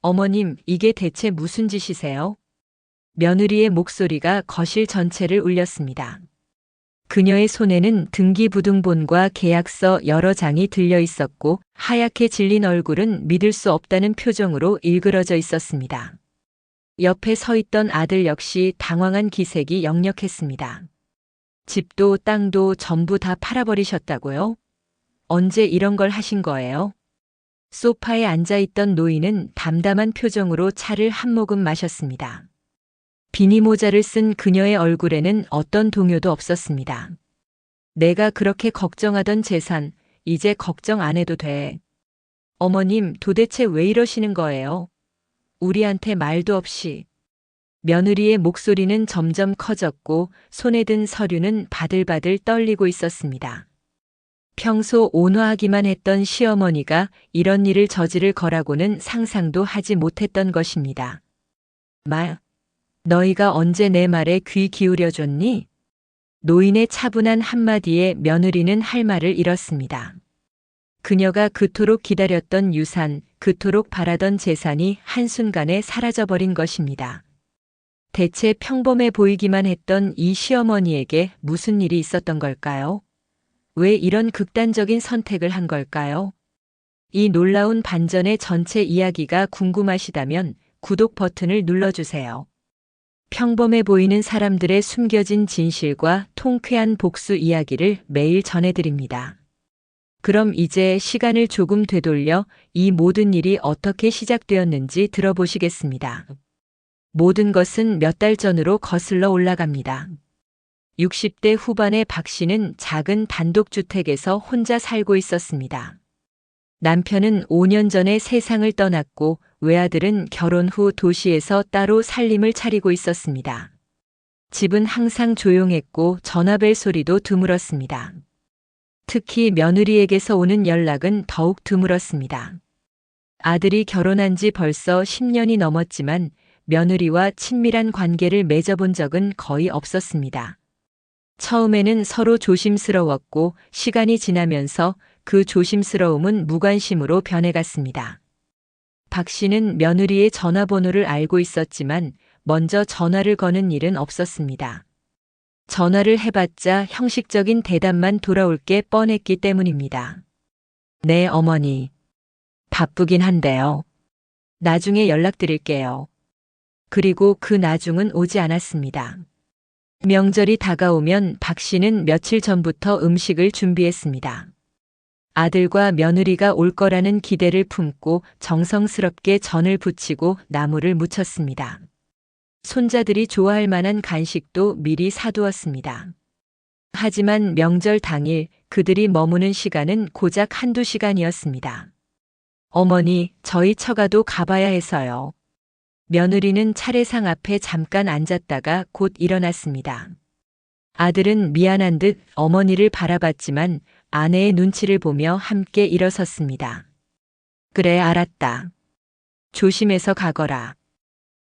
어머님, 이게 대체 무슨 짓이세요? 며느리의 목소리가 거실 전체를 울렸습니다. 그녀의 손에는 등기부등본과 계약서 여러 장이 들려 있었고 하얗게 질린 얼굴은 믿을 수 없다는 표정으로 일그러져 있었습니다. 옆에 서 있던 아들 역시 당황한 기색이 역력했습니다. 집도 땅도 전부 다 팔아버리셨다고요? 언제 이런 걸 하신 거예요? 소파에 앉아있던 노인은 담담한 표정으로 차를 한 모금 마셨습니다. 비니 모자를 쓴 그녀의 얼굴에는 어떤 동요도 없었습니다. 내가 그렇게 걱정하던 재산, 이제 걱정 안 해도 돼. 어머님, 도대체 왜 이러시는 거예요? 우리한테 말도 없이. 며느리의 목소리는 점점 커졌고 손에 든 서류는 바들바들 떨리고 있었습니다. 평소 온화하기만 했던 시어머니가 이런 일을 저지를 거라고는 상상도 하지 못했던 것입니다. 너희가 언제 내 말에 귀 기울여줬니? 노인의 차분한 한마디에 며느리는 할 말을 잃었습니다. 그녀가 그토록 기다렸던 유산, 그토록 바라던 재산이 한순간에 사라져버린 것입니다. 대체 평범해 보이기만 했던 이 시어머니에게 무슨 일이 있었던 걸까요? 왜 이런 극단적인 선택을 한 걸까요? 이 놀라운 반전의 전체 이야기가 궁금하시다면 구독 버튼을 눌러주세요. 평범해 보이는 사람들의 숨겨진 진실과 통쾌한 복수 이야기를 매일 전해드립니다. 그럼 이제 시간을 조금 되돌려 이 모든 일이 어떻게 시작되었는지 들어보시겠습니다. 모든 것은 몇 달 전으로 거슬러 올라갑니다. 60대 후반의 박 씨는 작은 단독주택에서 혼자 살고 있었습니다. 남편은 5년 전에 세상을 떠났고 외아들은 결혼 후 도시에서 따로 살림을 차리고 있었습니다. 집은 항상 조용했고 전화벨 소리도 드물었습니다. 특히 며느리에게서 오는 연락은 더욱 드물었습니다. 아들이 결혼한 지 벌써 10년이 넘었지만 며느리와 친밀한 관계를 맺어본 적은 거의 없었습니다. 처음에는 서로 조심스러웠고 시간이 지나면서 그 조심스러움은 무관심으로 변해갔습니다. 박 씨는 며느리의 전화번호를 알고 있었지만 먼저 전화를 거는 일은 없었습니다. 전화를 해봤자 형식적인 대답만 돌아올 게 뻔했기 때문입니다. 네, 어머니. 바쁘긴 한데요. 나중에 연락드릴게요. 그리고 그 나중은 오지 않았습니다. 명절이 다가오면 박 씨는 며칠 전부터 음식을 준비했습니다. 아들과 며느리가 올 거라는 기대를 품고 정성스럽게 전을 부치고 나물을 무쳤습니다. 손자들이 좋아할 만한 간식도 미리 사두었습니다. 하지만 명절 당일 그들이 머무는 시간은 고작 한두 시간이었습니다. 어머니, 저희 처가도 가봐야 해서요. 며느리는 차례상 앞에 잠깐 앉았다가 곧 일어났습니다. 아들은 미안한 듯 어머니를 바라봤지만 아내의 눈치를 보며 함께 일어섰습니다. 그래, 알았다. 조심해서 가거라.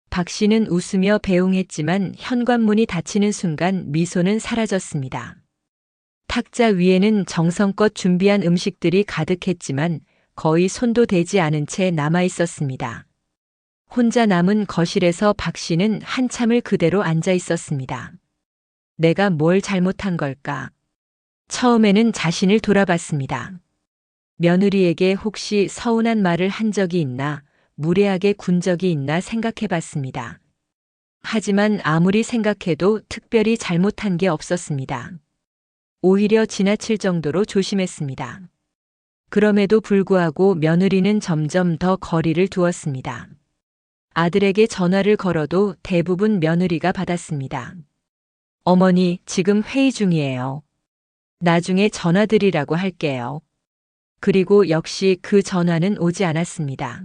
박 씨는 웃으며 배웅했지만 현관문이 닫히는 순간 미소는 사라졌습니다. 탁자 위에는 정성껏 준비한 음식들이 가득했지만 거의 손도 대지 않은 채 남아 있었습니다. 혼자 남은 거실에서 박 씨는 한참을 그대로 앉아 있었습니다. 내가 뭘 잘못한 걸까? 처음에는 자신을 돌아봤습니다. 며느리에게 혹시 서운한 말을 한 적이 있나, 무례하게 군 적이 있나 생각해 봤습니다. 하지만 아무리 생각해도 특별히 잘못한 게 없었습니다. 오히려 지나칠 정도로 조심했습니다. 그럼에도 불구하고 며느리는 점점 더 거리를 두었습니다. 아들에게 전화를 걸어도 대부분 며느리가 받았습니다. 어머니, 지금 회의 중이에요. 나중에 전화드리라고 할게요. 그리고 역시 그 전화는 오지 않았습니다.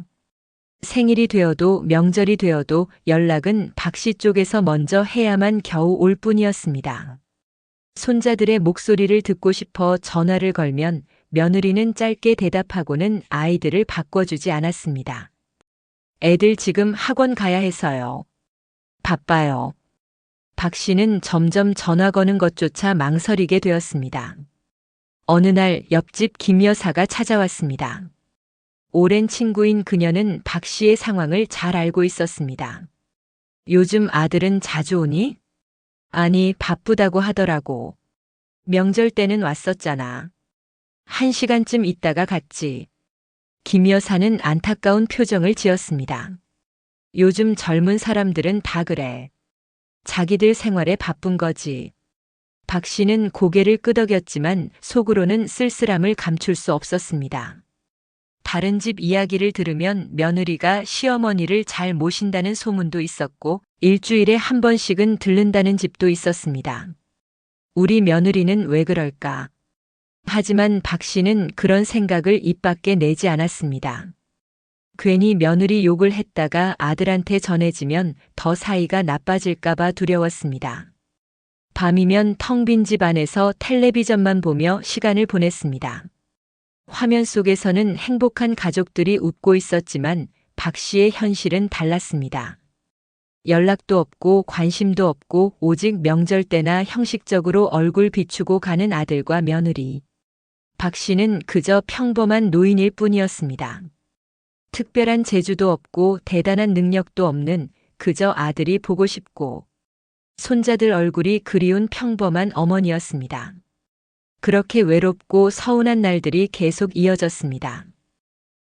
생일이 되어도 명절이 되어도 연락은 박 씨 쪽에서 먼저 해야만 겨우 올 뿐이었습니다. 손자들의 목소리를 듣고 싶어 전화를 걸면 며느리는 짧게 대답하고는 아이들을 바꿔주지 않았습니다. 애들 지금 학원 가야 해서요. 바빠요. 박 씨는 점점 전화 거는 것조차 망설이게 되었습니다. 어느 날 옆집 김 여사가 찾아왔습니다. 오랜 친구인 그녀는 박 씨의 상황을 잘 알고 있었습니다. 요즘 아들은 자주 오니? 아니, 바쁘다고 하더라고. 명절 때는 왔었잖아. 1시간쯤 있다가 갔지. 김 여사는 안타까운 표정을 지었습니다. 요즘 젊은 사람들은 다 그래. 자기들 생활에 바쁜 거지. 박 씨는 고개를 끄덕였지만 속으로는 쓸쓸함을 감출 수 없었습니다. 다른 집 이야기를 들으면 며느리가 시어머니를 잘 모신다는 소문도 있었고 일주일에 한 번씩은 들른다는 집도 있었습니다. 우리 며느리는 왜 그럴까? 하지만 박 씨는 그런 생각을 입 밖에 내지 않았습니다. 괜히 며느리 욕을 했다가 아들한테 전해지면 더 사이가 나빠질까봐 두려웠습니다. 밤이면 텅 빈 집 안에서 텔레비전만 보며 시간을 보냈습니다. 화면 속에서는 행복한 가족들이 웃고 있었지만 박 씨의 현실은 달랐습니다. 연락도 없고 관심도 없고 오직 명절 때나 형식적으로 얼굴 비추고 가는 아들과 며느리. 박 씨는 그저 평범한 노인일 뿐이었습니다. 특별한 재주도 없고 대단한 능력도 없는 그저 아들이 보고 싶고 손자들 얼굴이 그리운 평범한 어머니였습니다. 그렇게 외롭고 서운한 날들이 계속 이어졌습니다.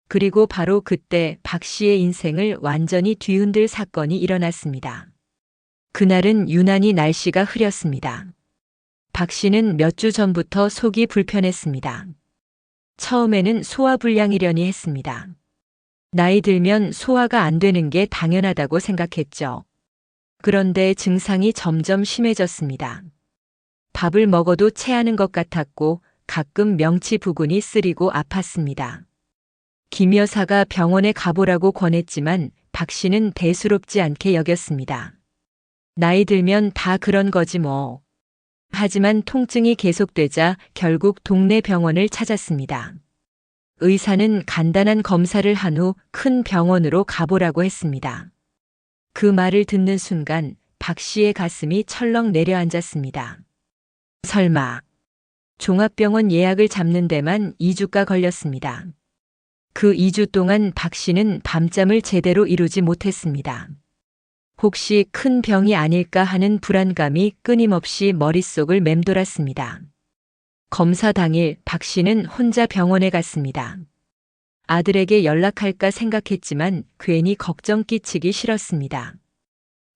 그리고 바로 그때 박 씨의 인생을 완전히 뒤흔들 사건이 일어났습니다. 그날은 유난히 날씨가 흐렸습니다. 박 씨는 몇 주 전부터 속이 불편했습니다. 처음에는 소화불량이려니 했습니다. 나이 들면 소화가 안 되는 게 당연하다고 생각했죠. 그런데 증상이 점점 심해졌습니다. 밥을 먹어도 체하는 것 같았고 가끔 명치 부근이 쓰리고 아팠습니다. 김 여사가 병원에 가보라고 권했지만 박 씨는 대수롭지 않게 여겼습니다. 나이 들면 다 그런 거지 뭐. 하지만 통증이 계속되자 결국 동네 병원을 찾았습니다. 의사는 간단한 검사를 한 후 큰 병원으로 가보라고 했습니다. 그 말을 듣는 순간 박 씨의 가슴이 철렁 내려앉았습니다. 설마 종합병원 예약을 잡는 데만 2주가 걸렸습니다. 그 2주 동안 박 씨는 밤잠을 제대로 이루지 못했습니다. 혹시 큰 병이 아닐까 하는 불안감이 끊임없이 머릿속을 맴돌았습니다. 검사 당일 박 씨는 혼자 병원에 갔습니다. 아들에게 연락할까 생각했지만 괜히 걱정 끼치기 싫었습니다.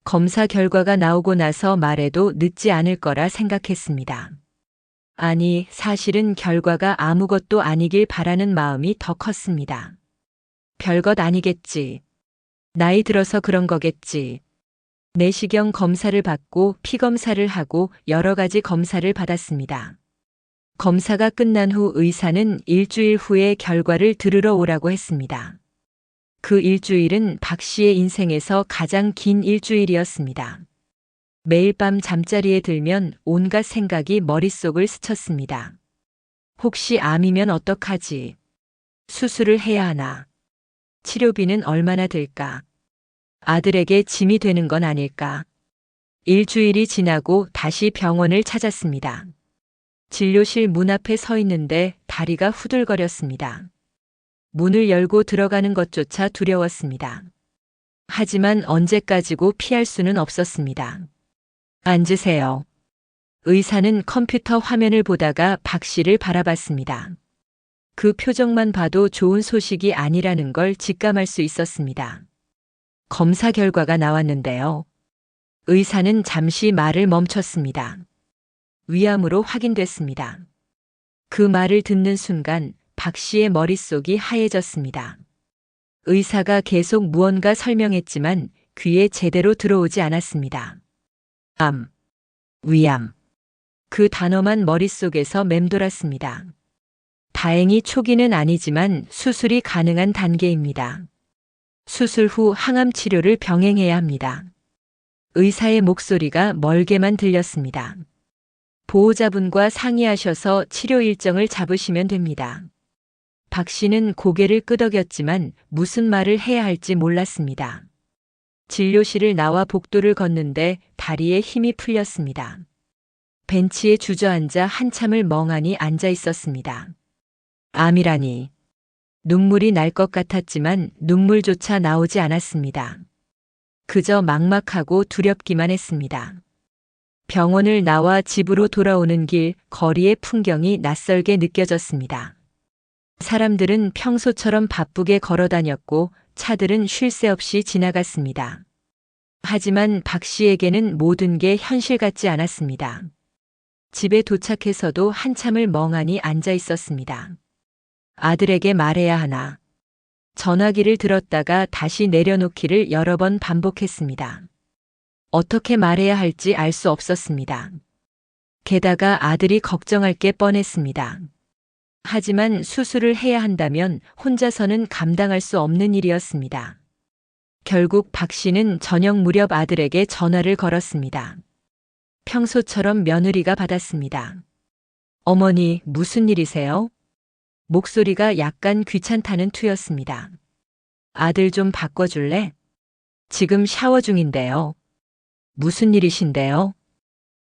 검사 결과가 나오고 나서 말해도 늦지 않을 거라 생각했습니다. 아니, 사실은 결과가 아무것도 아니길 바라는 마음이 더 컸습니다. 별것 아니겠지. 나이 들어서 그런 거겠지. 내시경 검사를 받고 피 검사를 하고 여러 가지 검사를 받았습니다. 검사가 끝난 후 의사는 일주일 후에 결과를 들으러 오라고 했습니다. 그 일주일은 박 씨의 인생에서 가장 긴 일주일이었습니다. 매일 밤 잠자리에 들면 온갖 생각이 머릿속을 스쳤습니다. 혹시 암이면 어떡하지? 수술을 해야 하나? 치료비는 얼마나 들까? 아들에게 짐이 되는 건 아닐까? 일주일이 지나고 다시 병원을 찾았습니다. 진료실 문 앞에 서 있는데 다리가 후들거렸습니다. 문을 열고 들어가는 것조차 두려웠습니다. 하지만 언제까지고 피할 수는 없었습니다. 앉으세요. 의사는 컴퓨터 화면을 보다가 박 씨를 바라봤습니다. 그 표정만 봐도 좋은 소식이 아니라는 걸 직감할 수 있었습니다. 검사 결과가 나왔는데요. 의사는 잠시 말을 멈췄습니다. 위암으로 확인됐습니다. 그 말을 듣는 순간 박 씨의 머릿속이 하얘졌습니다. 의사가 계속 무언가 설명했지만 귀에 제대로 들어오지 않았습니다. 암, 위암. 그 단어만 머릿속에서 맴돌았습니다. 다행히 초기는 아니지만 수술이 가능한 단계입니다. 수술 후 항암 치료를 병행해야 합니다. 의사의 목소리가 멀게만 들렸습니다. 보호자분과 상의하셔서 치료 일정을 잡으시면 됩니다. 박 씨는 고개를 끄덕였지만 무슨 말을 해야 할지 몰랐습니다. 진료실을 나와 복도를 걷는데 다리에 힘이 풀렸습니다. 벤치에 주저앉아 한참을 멍하니 앉아 있었습니다. 암이라니. 눈물이 날 것 같았지만 눈물조차 나오지 않았습니다. 그저 막막하고 두렵기만 했습니다. 병원을 나와 집으로 돌아오는 길 거리의 풍경이 낯설게 느껴졌습니다. 사람들은 평소처럼 바쁘게 걸어 다녔고 차들은 쉴 새 없이 지나갔습니다. 하지만 박 씨에게는 모든 게 현실 같지 않았습니다. 집에 도착해서도 한참을 멍하니 앉아 있었습니다. 아들에게 말해야 하나. 전화기를 들었다가 다시 내려놓기를 여러 번 반복했습니다. 어떻게 말해야 할지 알 수 없었습니다. 게다가 아들이 걱정할 게 뻔했습니다. 하지만 수술을 해야 한다면 혼자서는 감당할 수 없는 일이었습니다. 결국 박 씨는 저녁 무렵 아들에게 전화를 걸었습니다. 평소처럼 며느리가 받았습니다. 어머니, 무슨 일이세요? 목소리가 약간 귀찮다는 투였습니다. 아들 좀 바꿔줄래? 지금 샤워 중인데요. 무슨 일이신데요?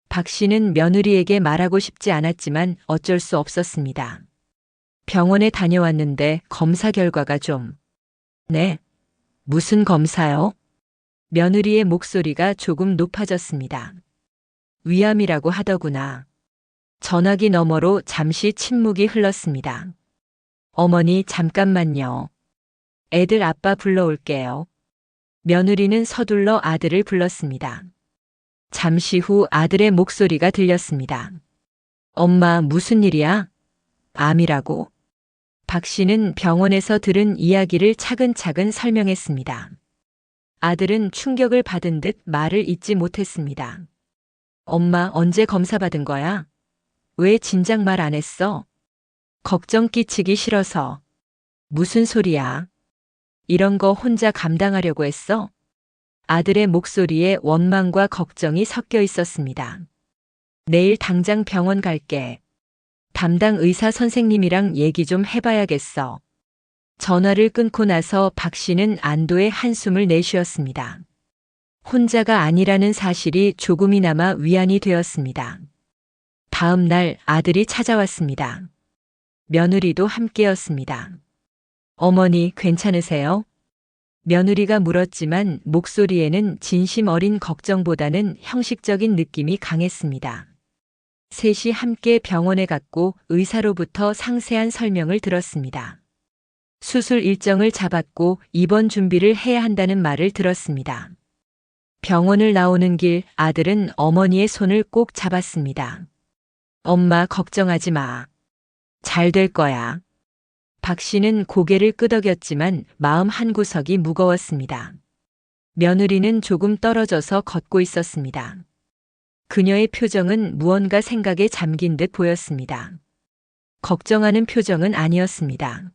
박 씨는 며느리에게 말하고 싶지 않았지만 어쩔 수 없었습니다. 병원에 다녀왔는데 검사 결과가 좀... 네. 무슨 검사요? 며느리의 목소리가 조금 높아졌습니다. 위암이라고 하더구나. 전화기 너머로 잠시 침묵이 흘렀습니다. 어머니, 잠깐만요. 애들 아빠 불러올게요. 며느리는 서둘러 아들을 불렀습니다. 잠시 후 아들의 목소리가 들렸습니다. 엄마, 무슨 일이야? 암이라고. 박 씨는 병원에서 들은 이야기를 차근차근 설명했습니다. 아들은 충격을 받은 듯 말을 잇지 못했습니다. 엄마, 언제 검사 받은 거야? 왜 진작 말 안 했어? 걱정 끼치기 싫어서. 무슨 소리야? 이런 거 혼자 감당하려고 했어? 아들의 목소리에 원망과 걱정이 섞여 있었습니다. 내일 당장 병원 갈게. 담당 의사 선생님이랑 얘기 좀 해봐야겠어. 전화를 끊고 나서 박 씨는 안도의 한숨을 내쉬었습니다. 혼자가 아니라는 사실이 조금이나마 위안이 되었습니다. 다음 날 아들이 찾아왔습니다. 며느리도 함께였습니다. 어머니, 괜찮으세요? 며느리가 물었지만 목소리에는 진심 어린 걱정보다는 형식적인 느낌이 강했습니다. 셋이 함께 병원에 갔고 의사로부터 상세한 설명을 들었습니다. 수술 일정을 잡았고 입원 준비를 해야 한다는 말을 들었습니다. 병원을 나오는 길 아들은 어머니의 손을 꼭 잡았습니다. 엄마, 걱정하지 마. 잘 될 거야. 박 씨는 고개를 끄덕였지만 마음 한구석이 무거웠습니다. 며느리는 조금 떨어져서 걷고 있었습니다. 그녀의 표정은 무언가 생각에 잠긴 듯 보였습니다. 걱정하는 표정은 아니었습니다.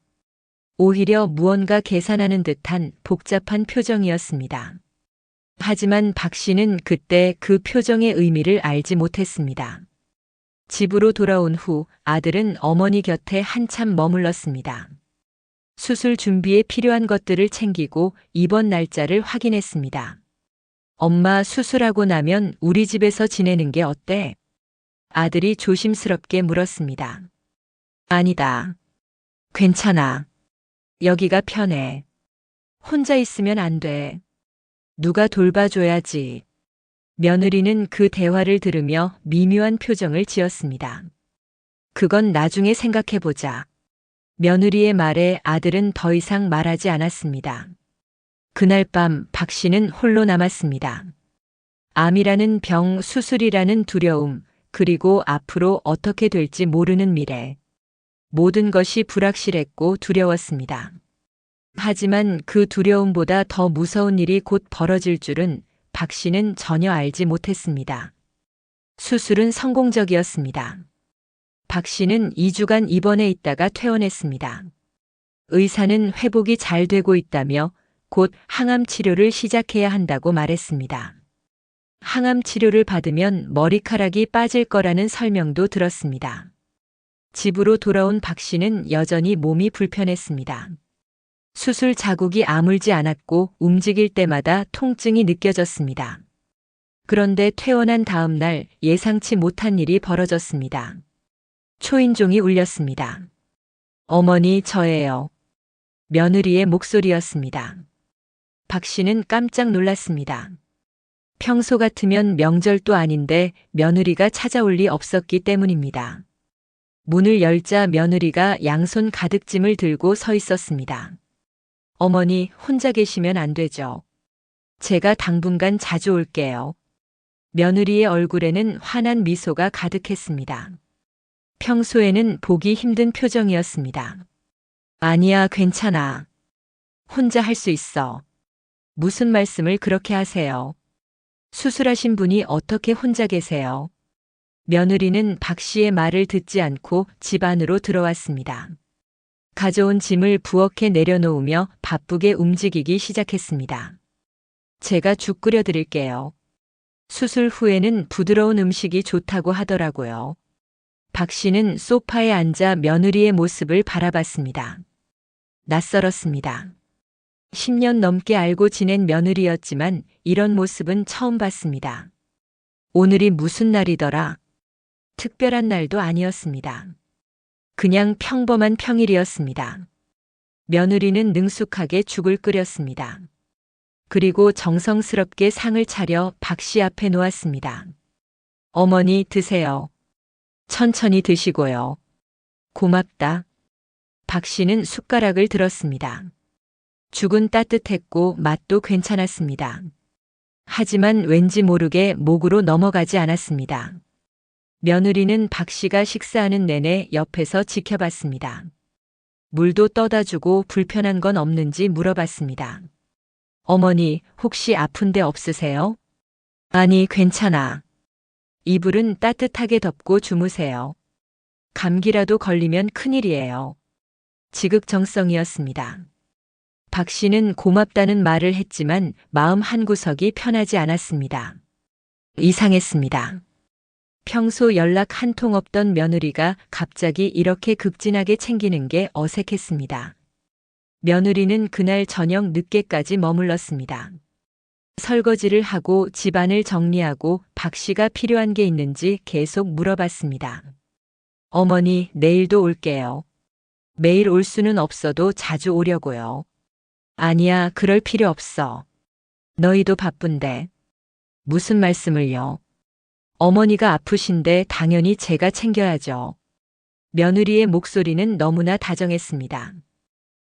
오히려 무언가 계산하는 듯한 복잡한 표정이었습니다. 하지만 박 씨는 그때 그 표정의 의미를 알지 못했습니다. 집으로 돌아온 후 아들은 어머니 곁에 한참 머물렀습니다. 수술 준비에 필요한 것들을 챙기고 입원 날짜를 확인했습니다. 엄마, 수술하고 나면 우리 집에서 지내는 게 어때? 아들이 조심스럽게 물었습니다. 아니다. 괜찮아. 여기가 편해. 혼자 있으면 안 돼. 누가 돌봐줘야지. 며느리는 그 대화를 들으며 미묘한 표정을 지었습니다. 그건 나중에 생각해보자. 며느리의 말에 아들은 더 이상 말하지 않았습니다. 그날 밤 박 씨는 홀로 남았습니다. 암이라는 병, 수술이라는 두려움, 그리고 앞으로 어떻게 될지 모르는 미래. 모든 것이 불확실했고 두려웠습니다. 하지만 그 두려움보다 더 무서운 일이 곧 벌어질 줄은 박 씨는 전혀 알지 못했습니다. 수술은 성공적이었습니다. 박 씨는 2주간 입원해 있다가 퇴원했습니다. 의사는 회복이 잘 되고 있다며 곧 항암 치료를 시작해야 한다고 말했습니다. 항암 치료를 받으면 머리카락이 빠질 거라는 설명도 들었습니다. 집으로 돌아온 박 씨는 여전히 몸이 불편했습니다. 수술 자국이 아물지 않았고 움직일 때마다 통증이 느껴졌습니다. 그런데 퇴원한 다음 날 예상치 못한 일이 벌어졌습니다. 초인종이 울렸습니다. 어머니, 저예요. 며느리의 목소리였습니다. 박 씨는 깜짝 놀랐습니다. 평소 같으면 명절도 아닌데 며느리가 찾아올 리 없었기 때문입니다. 문을 열자 며느리가 양손 가득 짐을 들고 서 있었습니다. 어머니, 혼자 계시면 안 되죠. 제가 당분간 자주 올게요. 며느리의 얼굴에는 환한 미소가 가득했습니다. 평소에는 보기 힘든 표정이었습니다. 아니야, 괜찮아. 혼자 할 수 있어. 무슨 말씀을 그렇게 하세요? 수술하신 분이 어떻게 혼자 계세요? 며느리는 박 씨의 말을 듣지 않고 집 안으로 들어왔습니다. 가져온 짐을 부엌에 내려놓으며 바쁘게 움직이기 시작했습니다. 제가 죽 끓여 드릴게요. 수술 후에는 부드러운 음식이 좋다고 하더라고요. 박 씨는 소파에 앉아 며느리의 모습을 바라봤습니다. 낯설었습니다. 10년 넘게 알고 지낸 며느리였지만 이런 모습은 처음 봤습니다. 오늘이 무슨 날이더라? 특별한 날도 아니었습니다. 그냥 평범한 평일이었습니다. 며느리는 능숙하게 죽을 끓였습니다. 그리고 정성스럽게 상을 차려 박 씨 앞에 놓았습니다. 어머니, 드세요. 천천히 드시고요. 고맙다. 박 씨는 숟가락을 들었습니다. 죽은 따뜻했고 맛도 괜찮았습니다. 하지만 왠지 모르게 목으로 넘어가지 않았습니다. 며느리는 박 씨가 식사하는 내내 옆에서 지켜봤습니다. 물도 떠다 주고 불편한 건 없는지 물어봤습니다. 어머니, 혹시 아픈 데 없으세요? 아니, 괜찮아. 이불은 따뜻하게 덮고 주무세요. 감기라도 걸리면 큰일이에요. 지극정성이었습니다. 박 씨는 고맙다는 말을 했지만 마음 한구석이 편하지 않았습니다. 이상했습니다. 평소 연락 한 통 없던 며느리가 갑자기 이렇게 극진하게 챙기는 게 어색했습니다. 며느리는 그날 저녁 늦게까지 머물렀습니다. 설거지를 하고 집안을 정리하고 박 씨가 필요한 게 있는지 계속 물어봤습니다. 어머니, 내일도 올게요. 매일 올 수는 없어도 자주 오려고요. 아니야, 그럴 필요 없어. 너희도 바쁜데. 무슨 말씀을요? 어머니가 아프신데 당연히 제가 챙겨야죠. 며느리의 목소리는 너무나 다정했습니다.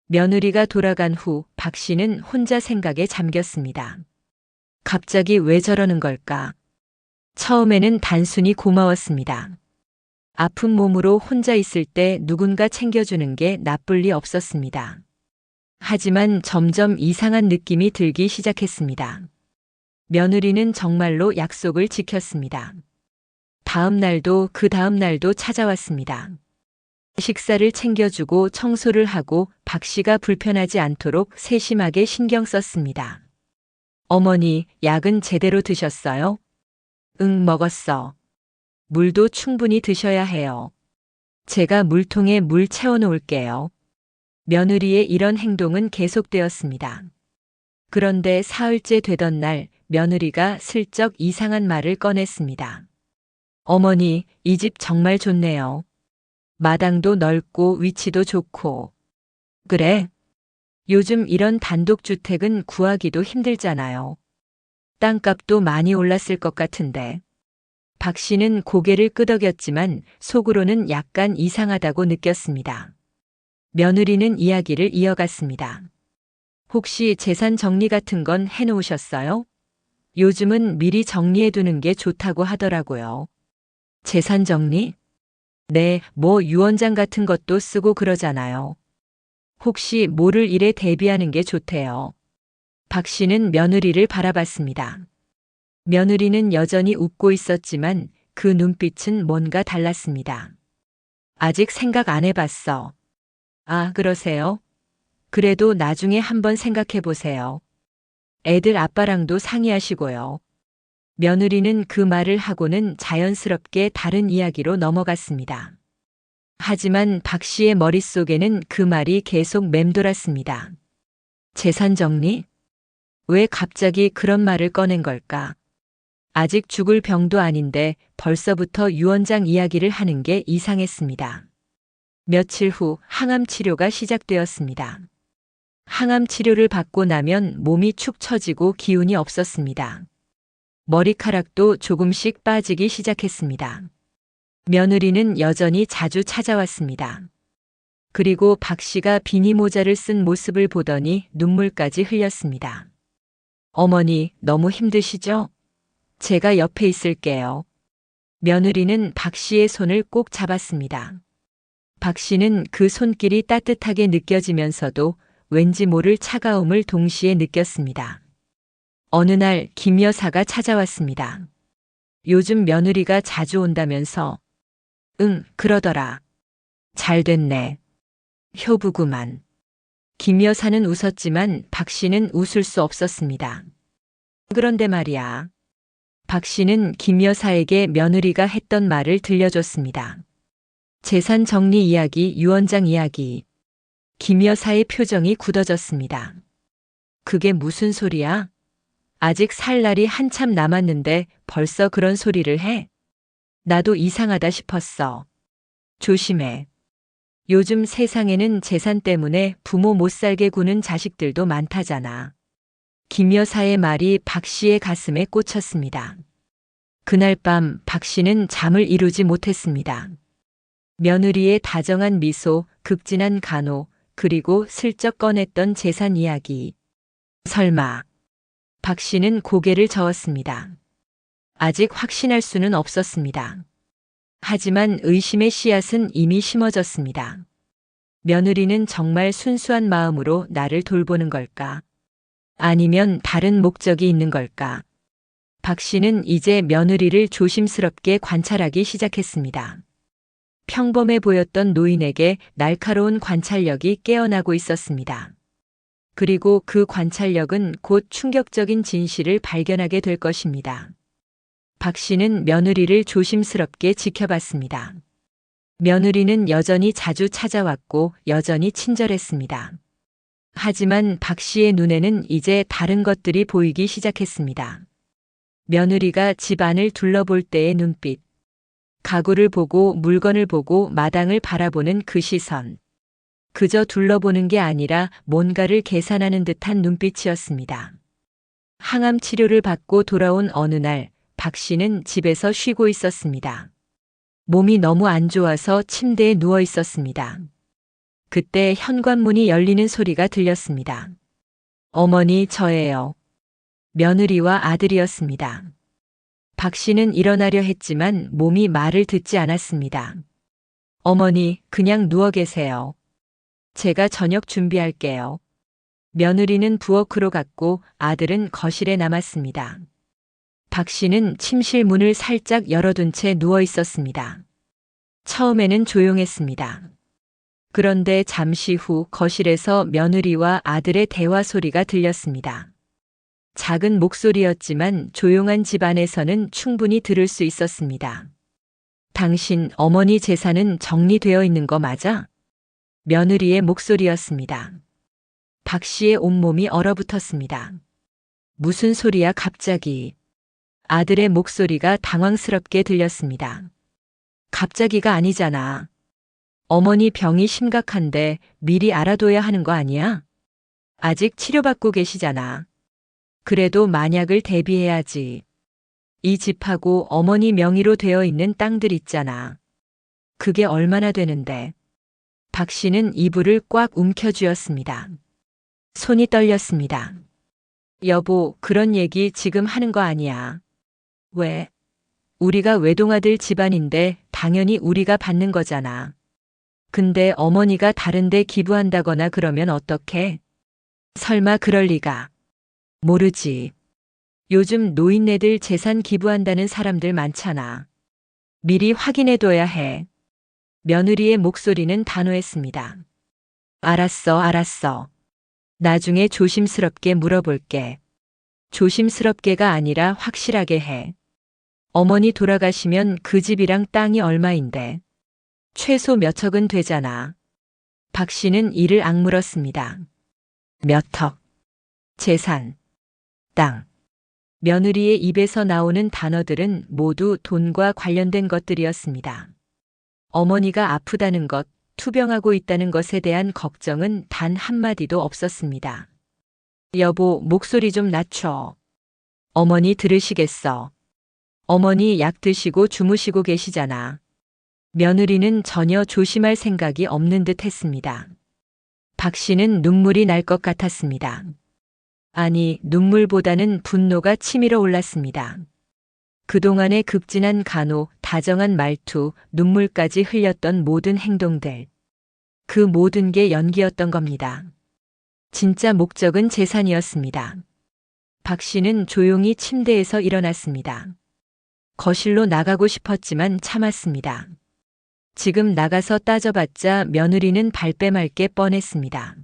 며느리가 돌아간 후 박 씨는 혼자 생각에 잠겼습니다. 갑자기 왜 저러는 걸까? 처음에는 단순히 고마웠습니다. 아픈 몸으로 혼자 있을 때 누군가 챙겨주는 게 나쁠 리 없었습니다. 하지만 점점 이상한 느낌이 들기 시작했습니다. 며느리는 정말로 약속을 지켰습니다. 다음 날도 그 다음 날도 찾아왔습니다. 식사를 챙겨주고 청소를 하고 박 씨가 불편하지 않도록 세심하게 신경 썼습니다. 어머니, 약은 제대로 드셨어요? 응, 먹었어. 물도 충분히 드셔야 해요. 제가 물통에 물 채워놓을게요. 며느리의 이런 행동은 계속되었습니다. 그런데 사흘째 되던 날 며느리가 슬쩍 이상한 말을 꺼냈습니다. 어머니, 이 집 정말 좋네요. 마당도 넓고 위치도 좋고. 그래? 요즘 이런 단독주택은 구하기도 힘들잖아요. 땅값도 많이 올랐을 것 같은데. 박 씨는 고개를 끄덕였지만 속으로는 약간 이상하다고 느꼈습니다. 며느리는 이야기를 이어갔습니다. 혹시 재산 정리 같은 건 해놓으셨어요? 요즘은 미리 정리해두는 게 좋다고 하더라고요. 재산 정리? 네, 뭐 유언장 같은 것도 쓰고 그러잖아요. 혹시 모를 일에 대비하는 게 좋대요. 박 씨는 며느리를 바라봤습니다. 며느리는 여전히 웃고 있었지만 그 눈빛은 뭔가 달랐습니다. 아직 생각 안 해봤어. 아, 그러세요? 그래도 나중에 한번 생각해 보세요. 애들 아빠랑도 상의하시고요. 며느리는 그 말을 하고는 자연스럽게 다른 이야기로 넘어갔습니다. 하지만 박 씨의 머릿속에는 그 말이 계속 맴돌았습니다. 재산 정리? 왜 갑자기 그런 말을 꺼낸 걸까? 아직 죽을 병도 아닌데 벌써부터 유언장 이야기를 하는 게 이상했습니다. 며칠 후 항암 치료가 시작되었습니다. 항암 치료를 받고 나면 몸이 축 처지고 기운이 없었습니다. 머리카락도 조금씩 빠지기 시작했습니다. 며느리는 여전히 자주 찾아왔습니다. 그리고 박 씨가 비니 모자를 쓴 모습을 보더니 눈물까지 흘렸습니다. 어머니, 너무 힘드시죠? 제가 옆에 있을게요. 며느리는 박 씨의 손을 꼭 잡았습니다. 박 씨는 그 손길이 따뜻하게 느껴지면서도 왠지 모를 차가움을 동시에 느꼈습니다. 어느 날 김 여사가 찾아왔습니다. 요즘 며느리가 자주 온다면서. 응, 그러더라. 잘 됐네. 효부구만. 김 여사는 웃었지만 박 씨는 웃을 수 없었습니다. 그런데 말이야. 박 씨는 김 여사에게 며느리가 했던 말을 들려줬습니다. 재산 정리 이야기, 유언장 이야기. 김 여사의 표정이 굳어졌습니다. 그게 무슨 소리야? 아직 살 날이 한참 남았는데 벌써 그런 소리를 해? 나도 이상하다 싶었어. 조심해. 요즘 세상에는 재산 때문에 부모 못 살게 구는 자식들도 많다잖아. 김 여사의 말이 박 씨의 가슴에 꽂혔습니다. 그날 밤 박 씨는 잠을 이루지 못했습니다. 며느리의 다정한 미소, 극진한 간호, 그리고 슬쩍 꺼냈던 재산 이야기. 설마. 박 씨는 고개를 저었습니다. 아직 확신할 수는 없었습니다. 하지만 의심의 씨앗은 이미 심어졌습니다. 며느리는 정말 순수한 마음으로 나를 돌보는 걸까? 아니면 다른 목적이 있는 걸까? 박 씨는 이제 며느리를 조심스럽게 관찰하기 시작했습니다. 평범해 보였던 노인에게 날카로운 관찰력이 깨어나고 있었습니다. 그리고 그 관찰력은 곧 충격적인 진실을 발견하게 될 것입니다. 박 씨는 며느리를 조심스럽게 지켜봤습니다. 며느리는 여전히 자주 찾아왔고 여전히 친절했습니다. 하지만 박 씨의 눈에는 이제 다른 것들이 보이기 시작했습니다. 며느리가 집 안을 둘러볼 때의 눈빛, 가구를 보고 물건을 보고 마당을 바라보는 그 시선. 그저 둘러보는 게 아니라 뭔가를 계산하는 듯한 눈빛이었습니다. 항암 치료를 받고 돌아온 어느 날, 박 씨는 집에서 쉬고 있었습니다. 몸이 너무 안 좋아서 침대에 누워 있었습니다. 그때 현관문이 열리는 소리가 들렸습니다. 어머니, 저예요. 며느리와 아들이었습니다. 박 씨는 일어나려 했지만 몸이 말을 듣지 않았습니다. 어머니, 그냥 누워 계세요. 제가 저녁 준비할게요. 며느리는 부엌으로 갔고 아들은 거실에 남았습니다. 박 씨는 침실 문을 살짝 열어둔 채 누워 있었습니다. 처음에는 조용했습니다. 그런데 잠시 후 거실에서 며느리와 아들의 대화 소리가 들렸습니다. 작은 목소리였지만 조용한 집안에서는 충분히 들을 수 있었습니다. 당신 어머니 재산은 정리되어 있는 거 맞아? 며느리의 목소리였습니다. 박 씨의 온몸이 얼어붙었습니다. 무슨 소리야 갑자기? 아들의 목소리가 당황스럽게 들렸습니다. 갑자기가 아니잖아. 어머니 병이 심각한데 미리 알아둬야 하는 거 아니야? 아직 치료받고 계시잖아. 그래도 만약을 대비해야지. 이 집하고 어머니 명의로 되어 있는 땅들 있잖아. 그게 얼마나 되는데. 박 씨는 이불을 꽉 움켜쥐었습니다. 손이 떨렸습니다. 여보, 그런 얘기 지금 하는 거 아니야. 왜? 우리가 외동아들 집안인데 당연히 우리가 받는 거잖아. 근데 어머니가 다른데 기부한다거나 그러면 어떡해? 설마 그럴 리가. 모르지. 요즘 노인네들 재산 기부한다는 사람들 많잖아. 미리 확인해둬야 해. 며느리의 목소리는 단호했습니다. 알았어, 알았어. 나중에 조심스럽게 물어볼게. 조심스럽게가 아니라 확실하게 해. 어머니 돌아가시면 그 집이랑 땅이 얼마인데. 최소 몇 척은 되잖아. 박 씨는 이를 악물었습니다. 몇 턱. 재산. 땅. 며느리의 입에서 나오는 단어들은 모두 돈과 관련된 것들이었습니다. 어머니가 아프다는 것, 투병하고 있다는 것에 대한 걱정은 단 한마디도 없었습니다. 여보, 목소리 좀 낮춰. 어머니 들으시겠어. 어머니 약 드시고 주무시고 계시잖아. 며느리는 전혀 조심할 생각이 없는 듯 했습니다. 박 씨는 눈물이 날 것 같았습니다. 아니, 눈물보다는 분노가 치밀어 올랐습니다. 그동안의 급진한 간호, 다정한 말투, 눈물까지 흘렸던 모든 행동들. 그 모든 게 연기였던 겁니다. 진짜 목적은 재산이었습니다. 박 씨는 조용히 침대에서 일어났습니다. 거실로 나가고 싶었지만 참았습니다. 지금 나가서 따져봤자 며느리는 발뺌할 게 뻔했습니다.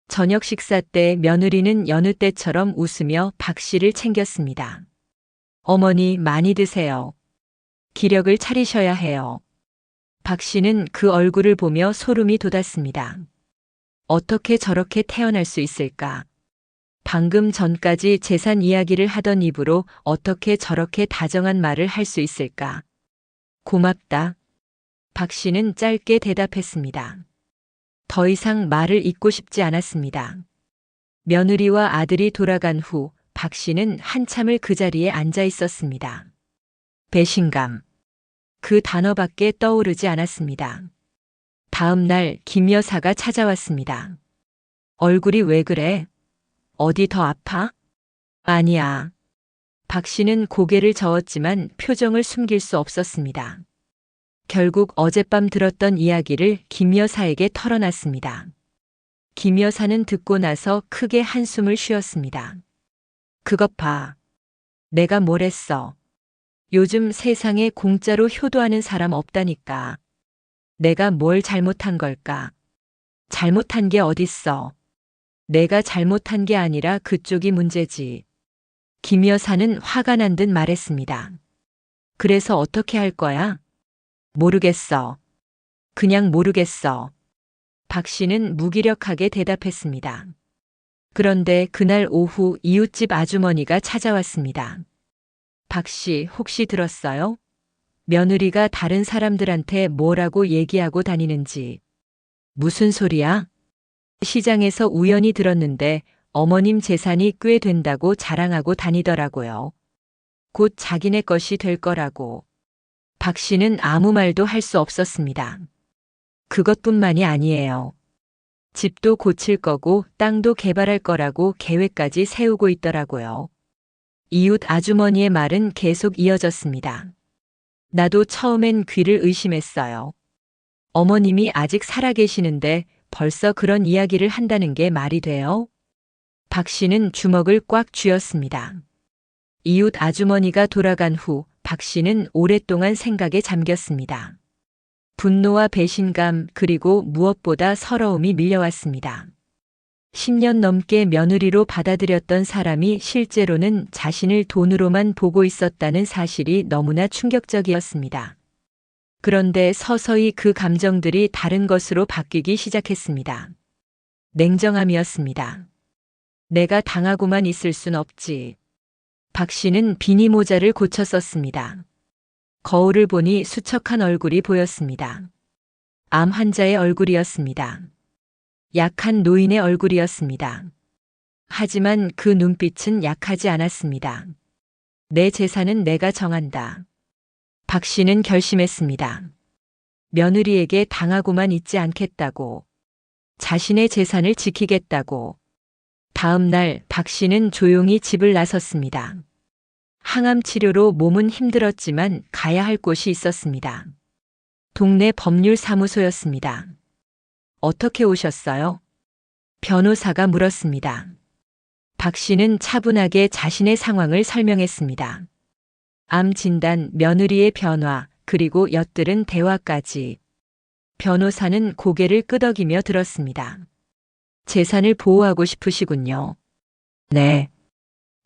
저녁 식사 때 며느리는 여느 때처럼 웃으며 박 씨를 챙겼습니다. 어머니 많이 드세요. 기력을 차리셔야 해요. 박 씨는 그 얼굴을 보며 소름이 돋았습니다. 어떻게 저렇게 태어날 수 있을까? 방금 전까지 재산 이야기를 하던 입으로 어떻게 저렇게 다정한 말을 할 수 있을까? 고맙다. 박 씨는 짧게 대답했습니다. 더 이상 말을 잇고 싶지 않았습니다. 며느리와 아들이 돌아간 후 박 씨는 한참을 그 자리에 앉아 있었습니다. 배신감. 그 단어밖에 떠오르지 않았습니다. 다음 날 김 여사가 찾아왔습니다. 얼굴이 왜 그래? 어디 더 아파? 아니야. 박 씨는 고개를 저었지만 표정을 숨길 수 없었습니다. 결국 어젯밤 들었던 이야기를 김 여사에게 털어놨습니다. 김 여사는 듣고 나서 크게 한숨을 쉬었습니다. 그것 봐. 내가 뭘 했어. 요즘 세상에 공짜로 효도하는 사람 없다니까. 내가 뭘 잘못한 걸까? 잘못한 게 어딨어. 내가 잘못한 게 아니라 그쪽이 문제지. 김 여사는 화가 난 듯 말했습니다. 그래서 어떻게 할 거야? 모르겠어. 그냥 모르겠어. 박 씨는 무기력하게 대답했습니다. 그런데 그날 오후 이웃집 아주머니가 찾아왔습니다. 박 씨, 혹시 들었어요? 며느리가 다른 사람들한테 뭐라고 얘기하고 다니는지. 무슨 소리야? 시장에서 우연히 들었는데 어머님 재산이 꽤 된다고 자랑하고 다니더라고요. 곧 자기네 것이 될 거라고. 박 씨는 아무 말도 할 수 없었습니다. 그것뿐만이 아니에요. 집도 고칠 거고 땅도 개발할 거라고 계획까지 세우고 있더라고요. 이웃 아주머니의 말은 계속 이어졌습니다. 나도 처음엔 귀를 의심했어요. 어머님이 아직 살아계시는데 벌써 그런 이야기를 한다는 게 말이 돼요? 박 씨는 주먹을 꽉 쥐었습니다. 이웃 아주머니가 돌아간 후 박 씨는 오랫동안 생각에 잠겼습니다. 분노와 배신감 그리고 무엇보다 서러움이 밀려왔습니다. 10년 넘게 며느리로 받아들였던 사람이 실제로는 자신을 돈으로만 보고 있었다는 사실이 너무나 충격적이었습니다. 그런데 서서히 그 감정들이 다른 것으로 바뀌기 시작했습니다. 냉정함이었습니다. 내가 당하고만 있을 순 없지. 박 씨는 비니 모자를 고쳐 썼습니다. 거울을 보니 수척한 얼굴이 보였습니다. 암 환자의 얼굴이었습니다. 약한 노인의 얼굴이었습니다. 하지만 그 눈빛은 약하지 않았습니다. 내 재산은 내가 정한다. 박 씨는 결심했습니다. 며느리에게 당하고만 있지 않겠다고. 자신의 재산을 지키겠다고. 다음 날 박 씨는 조용히 집을 나섰습니다. 항암 치료로 몸은 힘들었지만 가야 할 곳이 있었습니다. 동네 법률사무소였습니다. 어떻게 오셨어요? 변호사가 물었습니다. 박 씨는 차분하게 자신의 상황을 설명했습니다. 암 진단, 며느리의 변화, 그리고 엿들은 대화까지. 변호사는 고개를 끄덕이며 들었습니다. 재산을 보호하고 싶으시군요. 네.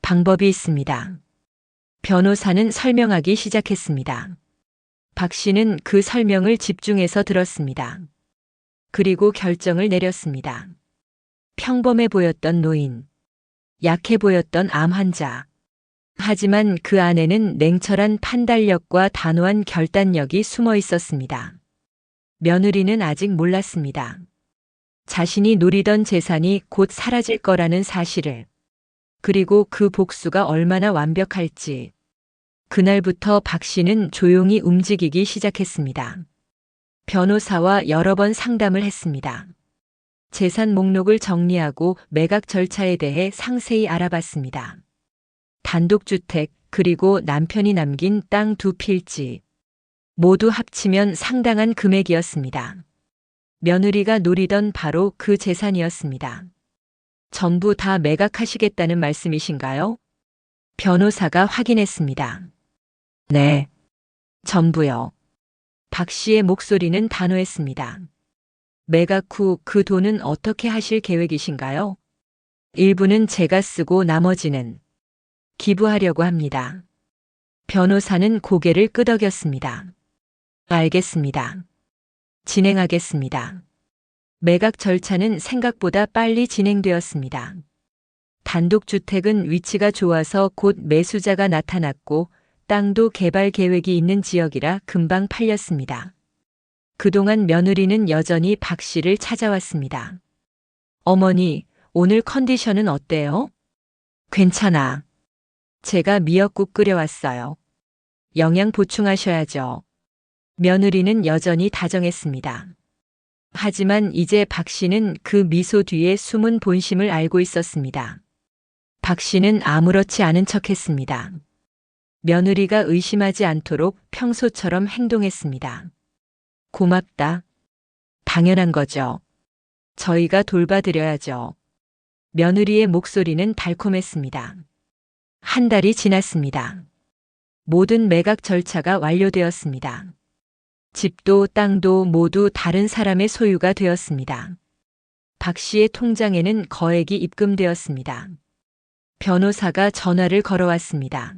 방법이 있습니다. 변호사는 설명하기 시작했습니다. 박 씨는 그 설명을 집중해서 들었습니다. 그리고 결정을 내렸습니다. 평범해 보였던 노인, 약해 보였던 암 환자. 하지만 그 안에는 냉철한 판단력과 단호한 결단력이 숨어 있었습니다. 며느리는 아직 몰랐습니다. 자신이 누리던 재산이 곧 사라질 거라는 사실을. 그리고 그 복수가 얼마나 완벽할지. 그날부터 박 씨는 조용히 움직이기 시작했습니다. 변호사와 여러 번 상담을 했습니다. 재산 목록을 정리하고 매각 절차에 대해 상세히 알아봤습니다. 단독주택, 그리고 남편이 남긴 땅 2필지. 모두 합치면 상당한 금액이었습니다. 며느리가 노리던 바로 그 재산이었습니다. 전부 다 매각하시겠다는 말씀이신가요? 변호사가 확인했습니다. 네. 전부요. 박 씨의 목소리는 단호했습니다. 매각 후 그 돈은 어떻게 하실 계획이신가요? 일부는 제가 쓰고 나머지는 기부하려고 합니다. 변호사는 고개를 끄덕였습니다. 알겠습니다. 진행하겠습니다. 매각 절차는 생각보다 빨리 진행되었습니다. 단독주택은 위치가 좋아서 곧 매수자가 나타났고 땅도 개발 계획이 있는 지역이라 금방 팔렸습니다. 그동안 며느리는 여전히 박 씨를 찾아왔습니다. 어머니, 오늘 컨디션은 어때요? 괜찮아. 제가 미역국 끓여왔어요. 영양 보충하셔야죠. 며느리는 여전히 다정했습니다. 하지만 이제 박 씨는 그 미소 뒤에 숨은 본심을 알고 있었습니다. 박 씨는 아무렇지 않은 척했습니다. 며느리가 의심하지 않도록 평소처럼 행동했습니다. 고맙다. 당연한 거죠. 저희가 돌봐드려야죠. 며느리의 목소리는 달콤했습니다. 한 달이 지났습니다. 모든 매각 절차가 완료되었습니다. 집도 땅도 모두 다른 사람의 소유가 되었습니다. 박 씨의 통장에는 거액이 입금되었습니다. 변호사가 전화를 걸어왔습니다.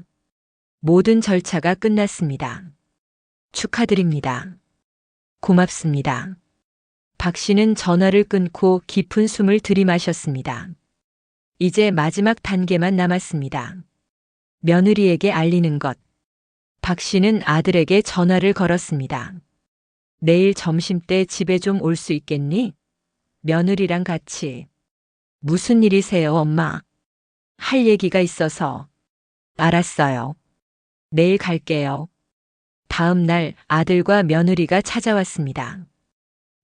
모든 절차가 끝났습니다. 축하드립니다. 고맙습니다. 박 씨는 전화를 끊고 깊은 숨을 들이마셨습니다. 이제 마지막 단계만 남았습니다. 며느리에게 알리는 것. 박 씨는 아들에게 전화를 걸었습니다. 내일 점심때 집에 좀 올 수 있겠니? 며느리랑 같이. 무슨 일이세요, 엄마? 할 얘기가 있어서. 알았어요. 내일 갈게요. 다음 날 아들과 며느리가 찾아왔습니다.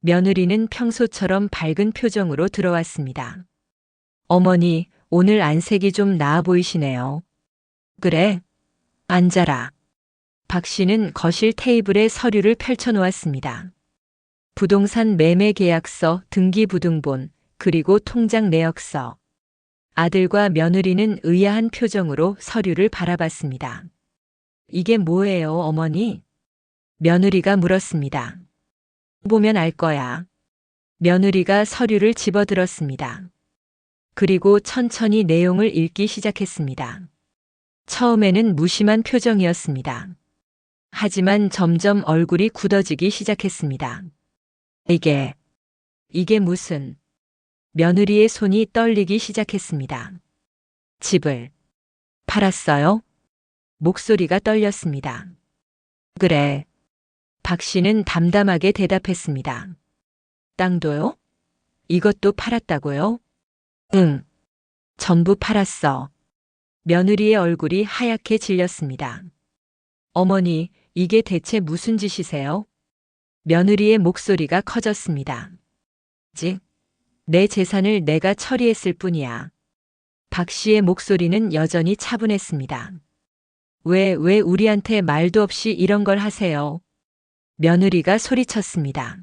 며느리는 평소처럼 밝은 표정으로 들어왔습니다. 어머니, 오늘 안색이 좀 나아 보이시네요. 그래? 앉아라. 박 씨는 거실 테이블에 서류를 펼쳐놓았습니다. 부동산 매매 계약서, 등기부등본, 그리고 통장 내역서. 아들과 며느리는 의아한 표정으로 서류를 바라봤습니다. 이게 뭐예요, 어머니? 며느리가 물었습니다. 보면 알 거야. 며느리가 서류를 집어들었습니다. 그리고 천천히 내용을 읽기 시작했습니다. 처음에는 무심한 표정이었습니다. 하지만 점점 얼굴이 굳어지기 시작했습니다. 이게 무슨... 며느리의 손이 떨리기 시작했습니다. 집을 팔았어요? 목소리가 떨렸습니다. 그래. 박 씨는 담담하게 대답했습니다. 땅도요? 이것도 팔았다고요? 응. 전부 팔았어. 며느리의 얼굴이 하얗게 질렸습니다. 어머니, 이게 대체 무슨 짓이세요? 며느리의 목소리가 커졌습니다. 내 재산을 내가 처리했을 뿐이야. 박 씨의 목소리는 여전히 차분했습니다. 왜 우리한테 말도 없이 이런 걸 하세요? 며느리가 소리쳤습니다.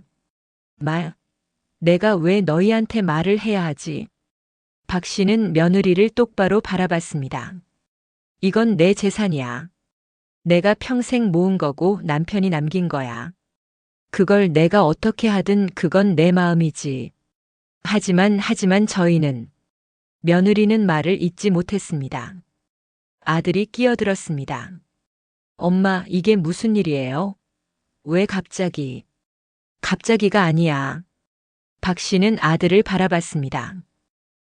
내가 왜 너희한테 말을 해야 하지? 박 씨는 며느리를 똑바로 바라봤습니다. 이건 내 재산이야. 내가 평생 모은 거고 남편이 남긴 거야. 그걸 내가 어떻게 하든 그건 내 마음이지. 하지만 저희는... 며느리는 말을 잇지 못했습니다. 아들이 끼어들었습니다. 엄마, 이게 무슨 일이에요? 왜 갑자기? 갑자기가 아니야. 박 씨는 아들을 바라봤습니다.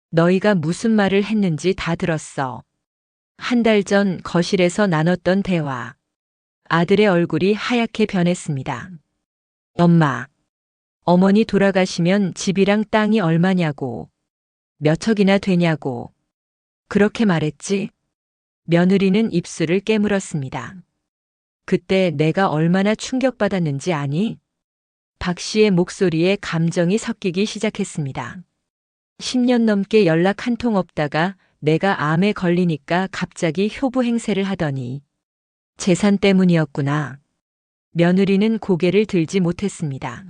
너희가 무슨 말을 했는지 다 들었어. 한 달 전 거실에서 나눴던 대화. 아들의 얼굴이 하얗게 변했습니다. 엄마, 어머니 돌아가시면 집이랑 땅이 얼마냐고, 몇 척이나 되냐고, 그렇게 말했지. 며느리는 입술을 깨물었습니다. 그때 내가 얼마나 충격받았는지 아니? 박 씨의 목소리에 감정이 섞이기 시작했습니다. 10년 넘게 연락 한 통 없다가 내가 암에 걸리니까 갑자기 효부 행세를 하더니 재산 때문이었구나. 며느리는 고개를 들지 못했습니다.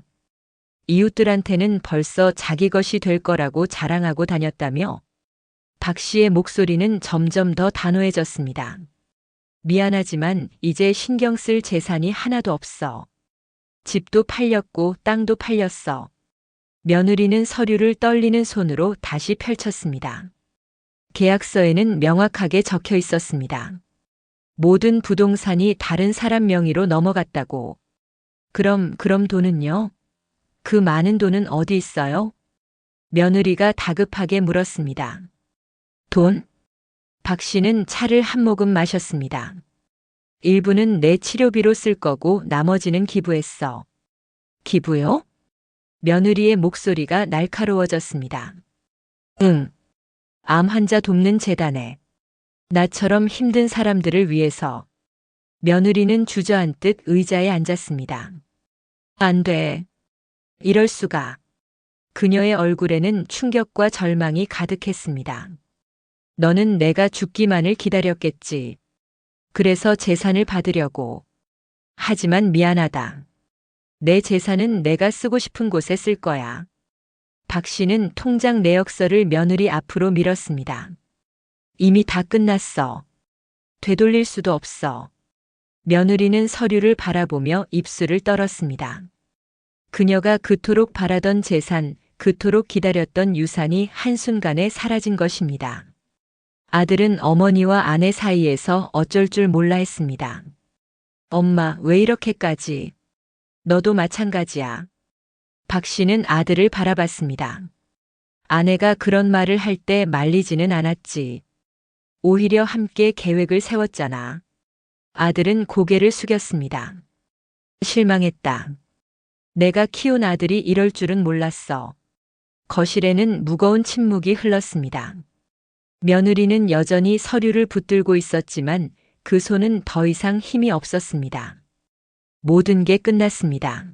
이웃들한테는 벌써 자기 것이 될 거라고 자랑하고 다녔다며 박 씨의 목소리는 점점 더 단호해졌습니다. 미안하지만 이제 신경 쓸 재산이 하나도 없어. 집도 팔렸고 땅도 팔렸어. 며느리는 서류를 떨리는 손으로 다시 펼쳤습니다. 계약서에는 명확하게 적혀 있었습니다. 모든 부동산이 다른 사람 명의로 넘어갔다고. 그럼 돈은요? 그 많은 돈은 어디 있어요? 며느리가 다급하게 물었습니다. 돈? 박 씨는 차를 한 모금 마셨습니다. 일부는 내 치료비로 쓸 거고 나머지는 기부했어. 기부요? 며느리의 목소리가 날카로워졌습니다. 응. 암 환자 돕는 재단에. 나처럼 힘든 사람들을 위해서. 며느리는 주저앉듯 의자에 앉았습니다. 안 돼. 이럴 수가. 그녀의 얼굴에는 충격과 절망이 가득했습니다. 너는 내가 죽기만을 기다렸겠지. 그래서 재산을 받으려고. 하지만 미안하다. 내 재산은 내가 쓰고 싶은 곳에 쓸 거야. 박 씨는 통장 내역서를 며느리 앞으로 밀었습니다. 이미 다 끝났어. 되돌릴 수도 없어. 며느리는 서류를 바라보며 입술을 떨었습니다. 그녀가 그토록 바라던 재산, 그토록 기다렸던 유산이 한순간에 사라진 것입니다. 아들은 어머니와 아내 사이에서 어쩔 줄 몰라 했습니다. 엄마, 왜 이렇게까지? 너도 마찬가지야. 박 씨는 아들을 바라봤습니다. 아내가 그런 말을 할 때 말리지는 않았지. 오히려 함께 계획을 세웠잖아. 아들은 고개를 숙였습니다. 실망했다. 내가 키운 아들이 이럴 줄은 몰랐어. 거실에는 무거운 침묵이 흘렀습니다. 며느리는 여전히 서류를 붙들고 있었지만 그 손은 더 이상 힘이 없었습니다. 모든 게 끝났습니다.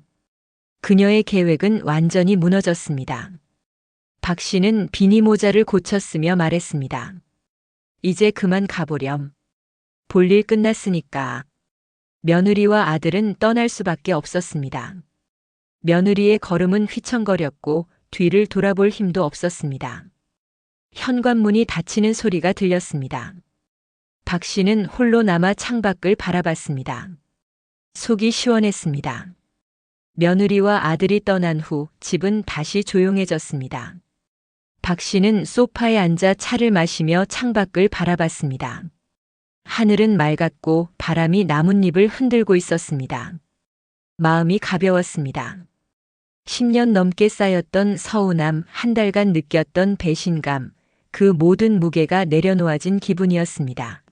그녀의 계획은 완전히 무너졌습니다. 박 씨는 비니 모자를 고쳤으며 말했습니다. 이제 그만 가보렴. 볼일 끝났으니까. 며느리와 아들은 떠날 수밖에 없었습니다. 며느리의 걸음은 휘청거렸고 뒤를 돌아볼 힘도 없었습니다. 현관문이 닫히는 소리가 들렸습니다. 박 씨는 홀로 남아 창밖을 바라봤습니다. 속이 시원했습니다. 며느리와 아들이 떠난 후 집은 다시 조용해졌습니다. 박 씨는 소파에 앉아 차를 마시며 창밖을 바라봤습니다. 하늘은 맑았고 바람이 나뭇잎을 흔들고 있었습니다. 마음이 가벼웠습니다. 10년 넘게 쌓였던 서운함, 한 달간 느꼈던 배신감, 그 모든 무게가 내려놓아진 기분이었습니다.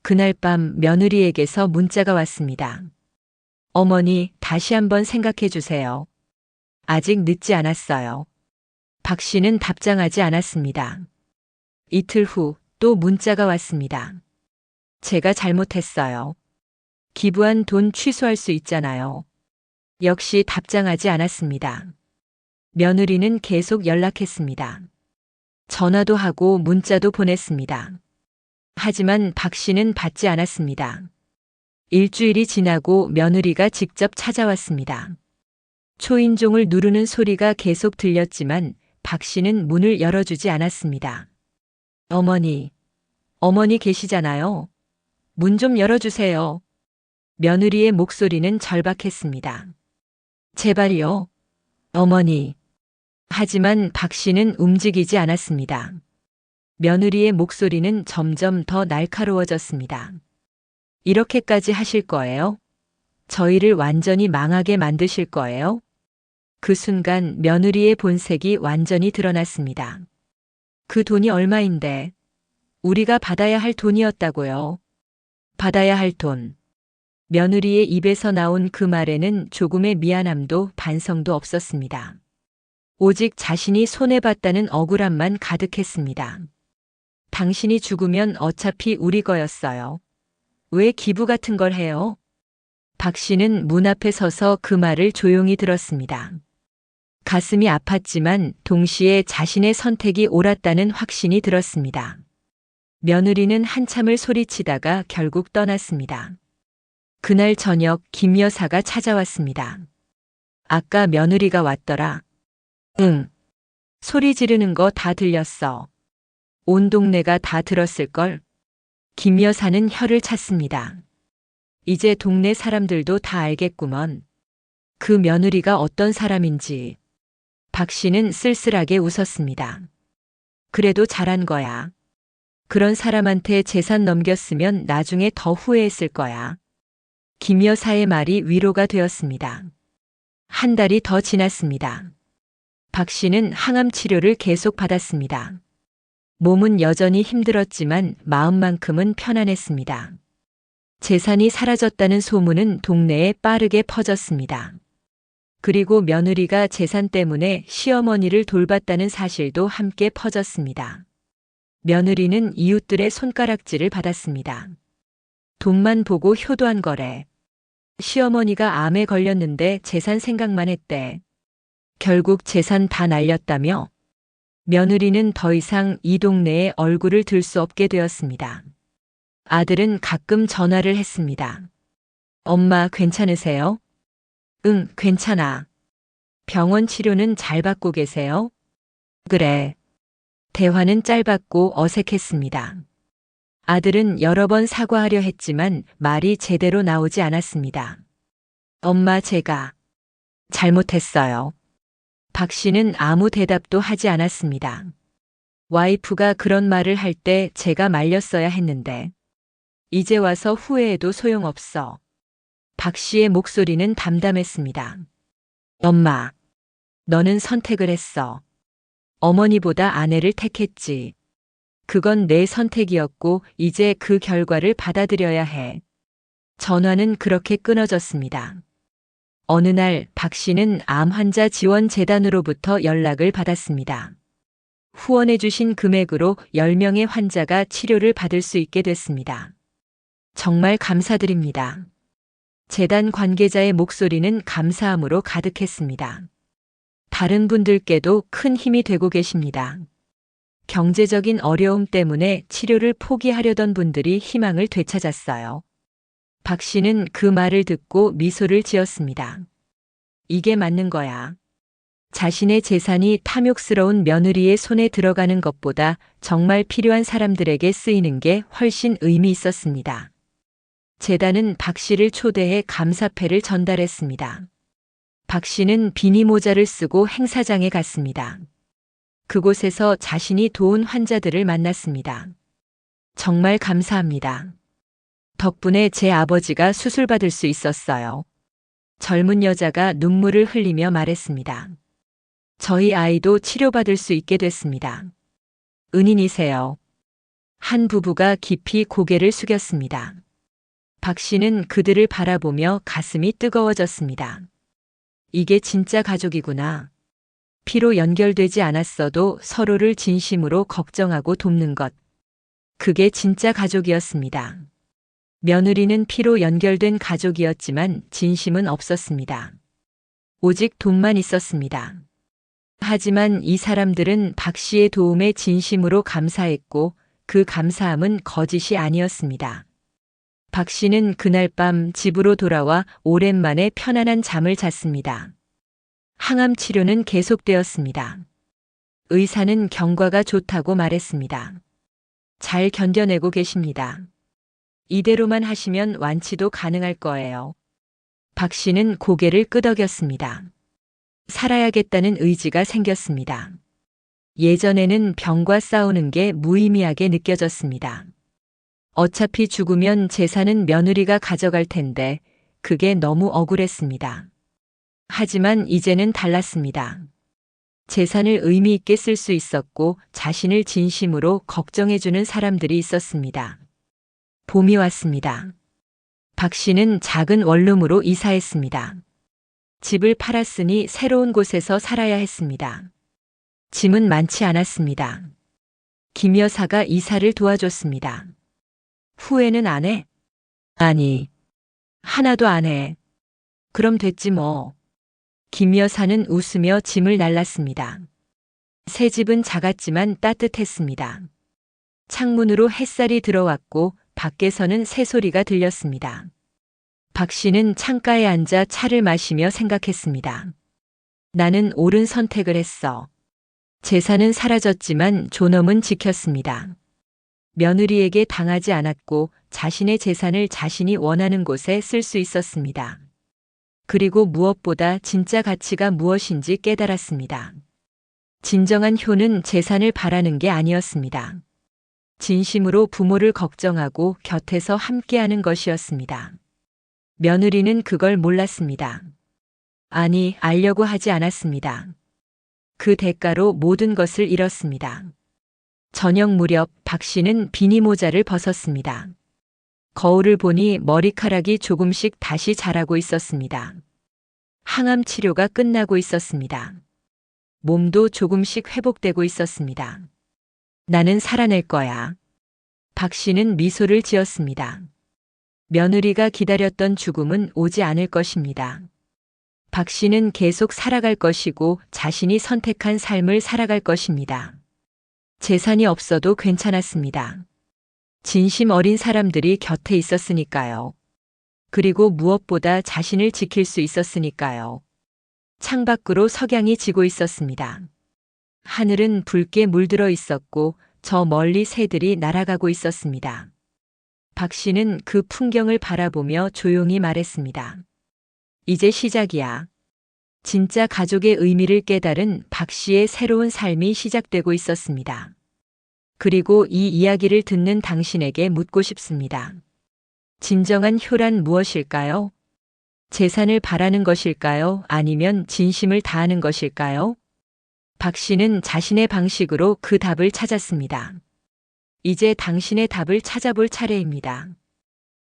그날 밤 며느리에게서 문자가 왔습니다. 어머니, 다시 한번 생각해 주세요. 아직 늦지 않았어요. 박 씨는 답장하지 않았습니다. 이틀 후 또 문자가 왔습니다. 제가 잘못했어요. 기부한 돈 취소할 수 있잖아요. 역시 답장하지 않았습니다. 며느리는 계속 연락했습니다. 전화도 하고 문자도 보냈습니다. 하지만 박 씨는 받지 않았습니다. 일주일이 지나고 며느리가 직접 찾아왔습니다. 초인종을 누르는 소리가 계속 들렸지만 박 씨는 문을 열어주지 않았습니다. 어머니 계시잖아요. 문 좀 열어주세요. 며느리의 목소리는 절박했습니다. 제발요. 어머니. 하지만 박 씨는 움직이지 않았습니다. 며느리의 목소리는 점점 더 날카로워졌습니다. 이렇게까지 하실 거예요? 저희를 완전히 망하게 만드실 거예요? 그 순간 며느리의 본색이 완전히 드러났습니다. 그 돈이 얼마인데? 우리가 받아야 할 돈이었다고요. 받아야 할 돈. 며느리의 입에서 나온 그 말에는 조금의 미안함도 반성도 없었습니다. 오직 자신이 손해봤다는 억울함만 가득했습니다. 당신이 죽으면 어차피 우리 거였어요. 왜 기부 같은 걸 해요? 박 씨는 문 앞에 서서 그 말을 조용히 들었습니다. 가슴이 아팠지만 동시에 자신의 선택이 옳았다는 확신이 들었습니다. 며느리는 한참을 소리치다가 결국 떠났습니다. 그날 저녁 김 여사가 찾아왔습니다. 아까 며느리가 왔더라. 응. 소리 지르는 거 다 들렸어. 온 동네가 다 들었을걸. 김 여사는 혀를 찼습니다. 이제 동네 사람들도 다 알겠구먼. 그 며느리가 어떤 사람인지. 박 씨는 쓸쓸하게 웃었습니다. 그래도 잘한 거야. 그런 사람한테 재산 넘겼으면 나중에 더 후회했을 거야. 김 여사의 말이 위로가 되었습니다. 한 달이 더 지났습니다. 박 씨는 항암 치료를 계속 받았습니다. 몸은 여전히 힘들었지만 마음만큼은 편안했습니다. 재산이 사라졌다는 소문은 동네에 빠르게 퍼졌습니다. 그리고 며느리가 재산 때문에 시어머니를 돌봤다는 사실도 함께 퍼졌습니다. 며느리는 이웃들의 손가락질을 받았습니다. 돈만 보고 효도한 거래. 시어머니가 암에 걸렸는데 재산 생각만 했대. 결국 재산 다 날렸다며? 며느리는 더 이상 이 동네에 얼굴을 들 수 없게 되었습니다. 아들은 가끔 전화를 했습니다. 엄마 괜찮으세요? 응, 괜찮아. 병원 치료는 잘 받고 계세요? 그래. 대화는 짧았고 어색했습니다. 아들은 여러 번 사과하려 했지만 말이 제대로 나오지 않았습니다. 엄마, 제가 잘못했어요. 박 씨는 아무 대답도 하지 않았습니다. 와이프가 그런 말을 할 때 제가 말렸어야 했는데 이제 와서 후회해도 소용없어. 박 씨의 목소리는 담담했습니다. 엄마, 너는 선택을 했어. 어머니보다 아내를 택했지. 그건 내 선택이었고 이제 그 결과를 받아들여야 해. 전화는 그렇게 끊어졌습니다. 어느 날 박 씨는 암 환자 지원 재단으로부터 연락을 받았습니다. 후원해 주신 금액으로 10명의 환자가 치료를 받을 수 있게 됐습니다. 정말 감사드립니다. 재단 관계자의 목소리는 감사함으로 가득했습니다. 다른 분들께도 큰 힘이 되고 계십니다. 경제적인 어려움 때문에 치료를 포기하려던 분들이 희망을 되찾았어요. 박 씨는 그 말을 듣고 미소를 지었습니다. 이게 맞는 거야. 자신의 재산이 탐욕스러운 며느리의 손에 들어가는 것보다 정말 필요한 사람들에게 쓰이는 게 훨씬 의미 있었습니다. 재단은 박 씨를 초대해 감사패를 전달했습니다. 박 씨는 비니 모자를 쓰고 행사장에 갔습니다. 그곳에서 자신이 도운 환자들을 만났습니다. 정말 감사합니다. 덕분에 제 아버지가 수술받을 수 있었어요. 젊은 여자가 눈물을 흘리며 말했습니다. 저희 아이도 치료받을 수 있게 됐습니다. 은인이세요. 한 부부가 깊이 고개를 숙였습니다. 박 씨는 그들을 바라보며 가슴이 뜨거워졌습니다. 이게 진짜 가족이구나. 피로 연결되지 않았어도 서로를 진심으로 걱정하고 돕는 것. 그게 진짜 가족이었습니다. 며느리는 피로 연결된 가족이었지만 진심은 없었습니다. 오직 돈만 있었습니다. 하지만 이 사람들은 박 씨의 도움에 진심으로 감사했고 그 감사함은 거짓이 아니었습니다. 박 씨는 그날 밤 집으로 돌아와 오랜만에 편안한 잠을 잤습니다. 항암 치료는 계속되었습니다. 의사는 경과가 좋다고 말했습니다. 잘 견뎌내고 계십니다. 이대로만 하시면 완치도 가능할 거예요. 박 씨는 고개를 끄덕였습니다. 살아야겠다는 의지가 생겼습니다. 예전에는 병과 싸우는 게 무의미하게 느껴졌습니다. 어차피 죽으면 재산은 며느리가 가져갈 텐데 그게 너무 억울했습니다. 하지만 이제는 달랐습니다. 재산을 의미 있게 쓸 수 있었고 자신을 진심으로 걱정해주는 사람들이 있었습니다. 봄이 왔습니다. 박 씨는 작은 원룸으로 이사했습니다. 집을 팔았으니 새로운 곳에서 살아야 했습니다. 짐은 많지 않았습니다. 김 여사가 이사를 도와줬습니다. 후회는 안 해? 아니, 하나도 안 해. 그럼 됐지 뭐. 김 여사는 웃으며 짐을 날랐습니다. 새 집은 작았지만 따뜻했습니다. 창문으로 햇살이 들어왔고 밖에서는 새소리가 들렸습니다. 박 씨는 창가에 앉아 차를 마시며 생각했습니다. 나는 옳은 선택을 했어. 재산은 사라졌지만 존엄은 지켰습니다. 며느리에게 당하지 않았고 자신의 재산을 자신이 원하는 곳에 쓸 수 있었습니다. 그리고 무엇보다 진짜 가치가 무엇인지 깨달았습니다. 진정한 효는 재산을 바라는 게 아니었습니다. 진심으로 부모를 걱정하고 곁에서 함께하는 것이었습니다. 며느리는 그걸 몰랐습니다. 아니, 알려고 하지 않았습니다. 그 대가로 모든 것을 잃었습니다. 저녁 무렵 박 씨는 비니 모자를 벗었습니다. 거울을 보니 머리카락이 조금씩 다시 자라고 있었습니다. 항암 치료가 끝나고 있었습니다. 몸도 조금씩 회복되고 있었습니다. 나는 살아낼 거야. 박 씨는 미소를 지었습니다. 며느리가 기다렸던 죽음은 오지 않을 것입니다. 박 씨는 계속 살아갈 것이고 자신이 선택한 삶을 살아갈 것입니다. 재산이 없어도 괜찮았습니다. 진심 어린 사람들이 곁에 있었으니까요. 그리고 무엇보다 자신을 지킬 수 있었으니까요. 창밖으로 석양이 지고 있었습니다. 하늘은 붉게 물들어 있었고 저 멀리 새들이 날아가고 있었습니다. 박 씨는 그 풍경을 바라보며 조용히 말했습니다. 이제 시작이야. 진짜 가족의 의미를 깨달은 박 씨의 새로운 삶이 시작되고 있었습니다. 그리고 이 이야기를 듣는 당신에게 묻고 싶습니다. 진정한 효란 무엇일까요? 재산을 바라는 것일까요? 아니면 진심을 다하는 것일까요? 박 씨는 자신의 방식으로 그 답을 찾았습니다. 이제 당신의 답을 찾아볼 차례입니다.